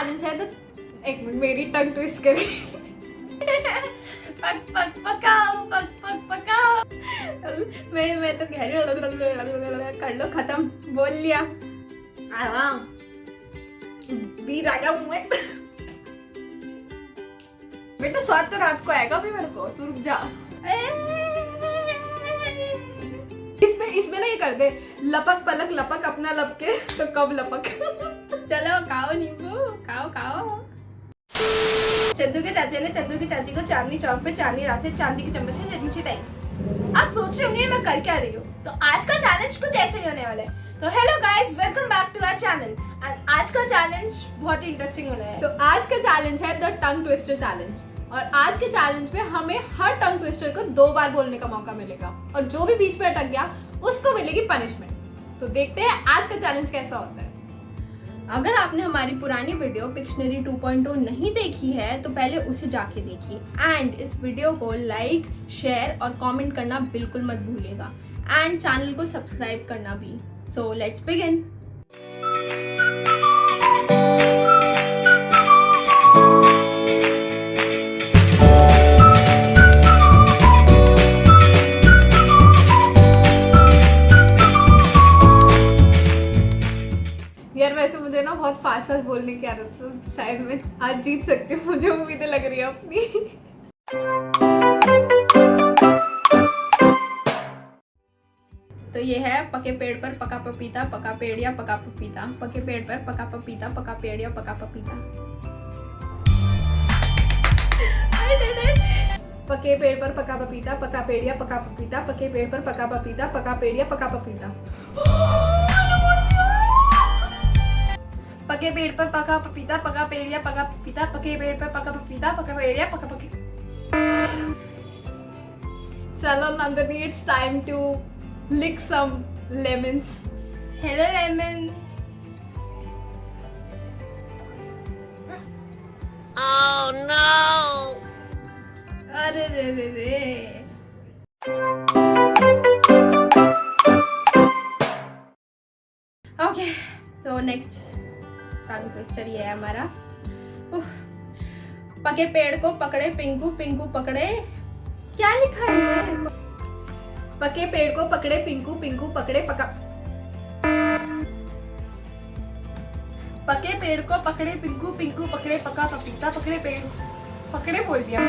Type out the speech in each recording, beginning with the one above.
Challenge है तो एक मिनट मेरी टंग ट्विस्ट करी। पक पक पकाओ, पक पक पकाओ। मैं तो कह रही हूँ कर लो खत्म, बोल लिया। बीज आ गया मुंह में। बेटा स्वाद तो रात को आएगा भी मेरे को, तू रुक जा। इसमें ना ये कर दे, लपक पलक लपक अपना लपके तो कब लपक। चलो खाओ नींबू, खाओ खाओ। चंदू के चाचे ने चंदू की चाची को चांदनी चौक पे चांदनी रात में चांदी की चम्मच से नीचे टाइम। आप सोच रहे होंगे मैं कर क्या रही हूँ, तो आज का चैलेंज कुछ ऐसे ही होने वाला है। तो hello guys, welcome back to our channel. And आज का चैलेंज बहुत ही इंटरेस्टिंग होना है। तो आज का चैलेंज है द टंग ट्विस्टर चैलेंज। और आज के चैलेंज में हमें हर टंग ट्विस्टर को 2 बार बोलने का मौका मिलेगा और जो भी बीच में अटक गया उसको मिलेगी पनिशमेंट। तो देखते हैं आज का चैलेंज कैसा होता है। अगर आपने हमारी पुरानी वीडियो पिक्शनरी 2.0 नहीं देखी है तो पहले उसे जाके देखिए एंड इस वीडियो को लाइक, शेयर और कमेंट करना बिल्कुल मत भूलिएगा एंड चैनल को सब्सक्राइब करना भी। So let's begin. यार वैसे मुझे ना बहुत फास्ट बोलने की आदत है, तो शायद मैं आज जीत सकती हूँ, मुझे उम्मीदें लग रही है अपनी। तो ये है पके पेड़ पर पका पपीता, पका पेड़ या पका पपीता, पके पेड़ पर पका पपीता, पका पेड़ या पका पपीता। पके पेड़ पर पका पपीता, पका पेड़ या पका पपीता, पके पेड़ पर पका पपीता, पका पेड़ या पका पपीता। पके पेड़ पर पका पपीता, पका पेड़ या पका पपीता, पके पेड़ पर पका पपीता, पका पेड़ या पका पपीता। चलो Nandini, it's time to lick some lemons. Hello lemon. Oh no. अरे रे रे रे। ओके, तो नेक्स्ट टंग ट्विस्टर ये है हमारा। पके पेड़ को पकड़े पिंकू, पिंकू पकड़े, क्या लिखा है? पके पेड़ को पकड़े पिंकू, पिंकू पकड़े पका। पके पेड़ को पकड़े पिंकू, पिंकू पकड़े पका पपीता, पकड़े पेड़ पकड़े बोल दिया।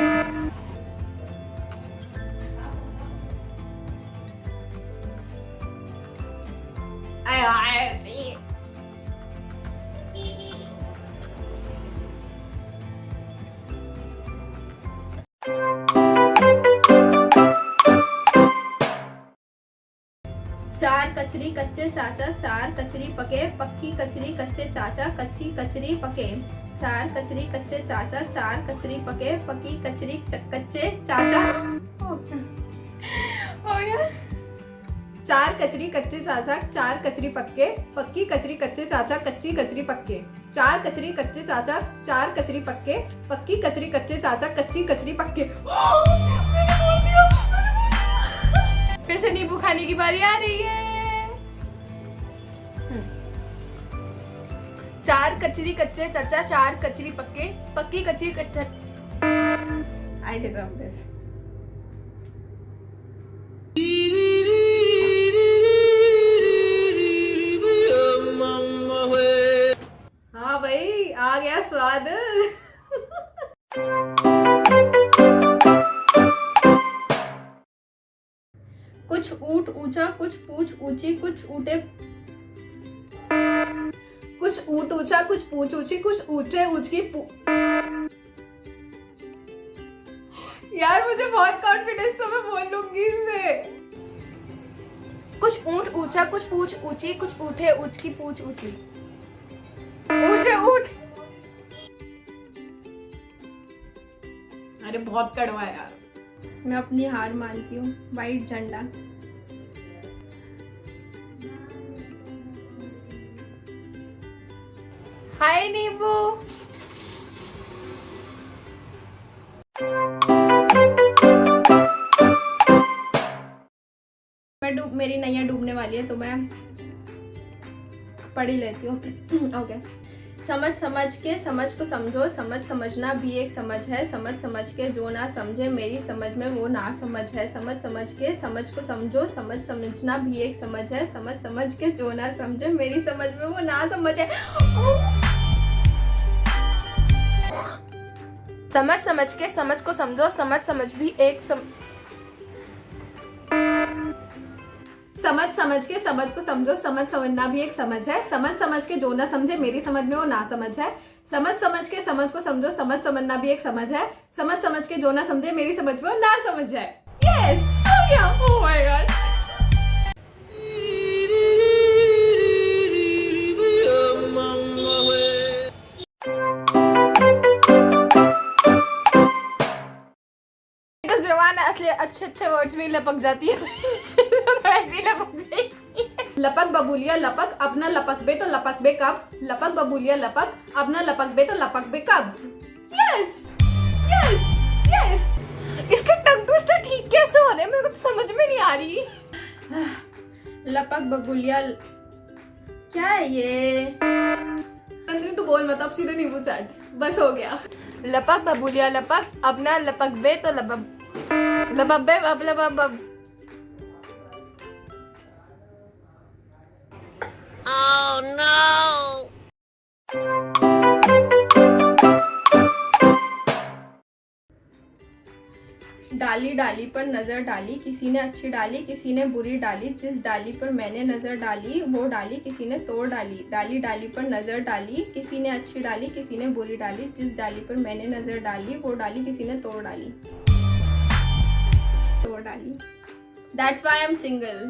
चार कचरी कच्चे चाचा, चार कचरी पके, पक्की कचरी कच्चे चाचा, कच्ची कचरी पके। चार कचरी कच्चे चाचा, चार कचरी पके, पक्की कचरी कच्चे चाचा। हो गया। चार कचरी कच्चे चाचा, चार कचरी पक्के, पक्की कचरी कच्चे चाचा, कच्ची कचरी पक्के। चार कचरी कच्चे चाचा, चार कचरी पक्के, पक्की कचरी कच्चे चाचा, कच्ची कचरी पक्के। फिर से नींबू खाने की बारी आ रही है। चार कचरी कच्चे चाचा, चार कचरी पक्के, पक्की कचरी कच्चे। I deserve this. हाँ भाई, आ गया स्वाद। कुछ ऊंट ऊंचा, कुछ पूछ ऊंची, कुछ ऊंटे, कुछ ऊंट ऊंचा, कुछ पूछ ऊंची, कुछ ऊंचे ऊंची यार मुझे बहुत कॉन्फिडेंस था, मैं बोल लूंगी इसे। कुछ ऊंट ऊंचा, कुछ पूछ ऊंची, कुछ ऊंटे ऊंच की पूछ ऊंची। ऊंचे ऊंट। अरे बहुत कड़वा है यार। मैं अपनी हार मानती हूँ। वाइट झंडा। हाय नींबू। मेरी नैया डूबने वाली है तो मैं पढ़ ही लेती हूँ। ओके। समझ समझ के समझ को समझो, समझ समझना भी एक समझ है, समझ समझ के जो ना समझे मेरी समझ में वो ना समझ है, समझ समझ के समझ को समझो, समझ समझना भी एक समझ है, समझ समझ के जो ना समझे मेरी समझ में वो ना समझ है। समझ समझ के समझ को समझो, समझ समझ भी एक समझ समझ के समझ को समझो, समझ समझना भी एक समझ है, समझ समझ के जो ना समझे मेरी समझ में वो ना समझ है, समझ समझ के समझ को समझो, समझ समझना भी एक समझ है, समझ समझ के जो ना समझे मेरी समझ में वो ना समझ है। यस, हो गया। Oh my God. असली अच्छे वर्ड्स में लपक जाती है तो ऐसी लपक जाएगी। लपक बबूलिया लपक, अपना लपक बे तो लपक बे कब, लपक बबूलिया लपक, अपना लपक बे तो लपक बे कब। Yes yes yes. इसके टंग ट्विस्टर ठीक कैसे हो रहे हैं, मेरे को तो समझ में नहीं आ रही। लपक बबूलिया क्या है ये? तू बोल मत, अब सीधे नींबू चाट, बस हो गया। लपक बबूलिया लपक, अपना लपक बे तो लपक लबब अब लबब। Oh no! डाली डाली पर नजर डाली, किसी ने अच्छी डाली किसी ने बुरी डाली, जिस डाली पर मैंने नजर डाली वो डाली किसी ने तोड़ डाली। डाली डाली पर नजर डाली, किसी ने अच्छी डाली किसी ने बुरी डाली, जिस डाली पर मैंने नजर डाली वो डाली किसी ने तोड़ डाली। तोड़ डाली। That's why I'm single.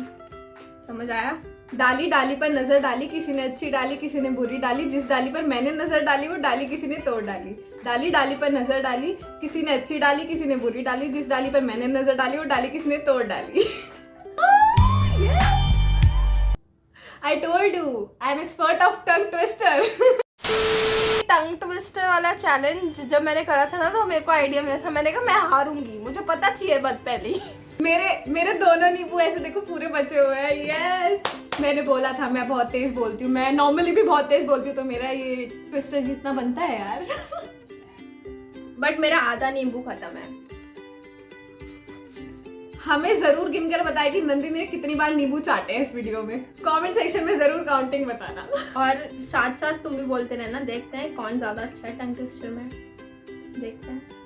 समझ आया? डाली डाली पर नजर डाली, किसी ने अच्छी डाली किसी ने बुरी डाली, जिस डाली पर मैंने नजर डाली वो डाली किसी ने तोड़ डाली। डाली डाली पर नजर डाली, किसी ने अच्छी डाली किसी ने बुरी डाली, जिस डाली पर मैंने नजर डाली वो डाली किसी ने तोड़ डाली। I told you, I'm expert of tongue twister. Tongue twister वाला चैलेंज जब मैंने करा था ना तो मेरे को आइडिया मिला था, मैंने कहा मैं हारूंगी, मुझे पता थी ये बात पहले ही। मेरे दोनों नींबू ऐसे देखो पूरे बचे हुए हैं। यस, मैंने बोला था मैं बहुत तेज बोलती हूँ, मैं नॉर्मली भी बहुत तेज बोलती हूँ, तो मेरा ये ट्विस्टर जितना बनता है यार। बट मेरा आधा नींबू खत्म है। हमें जरूर गिनकर बताएं कि नंदिनी ने कितनी बार नींबू चाटे हैं इस वीडियो में। कमेंट सेक्शन में जरूर काउंटिंग बताना, और साथ साथ तुम भी बोलते रहना। देखते हैं कौन ज्यादा अच्छा है टंग ट्विस्टर में, देखते हैं।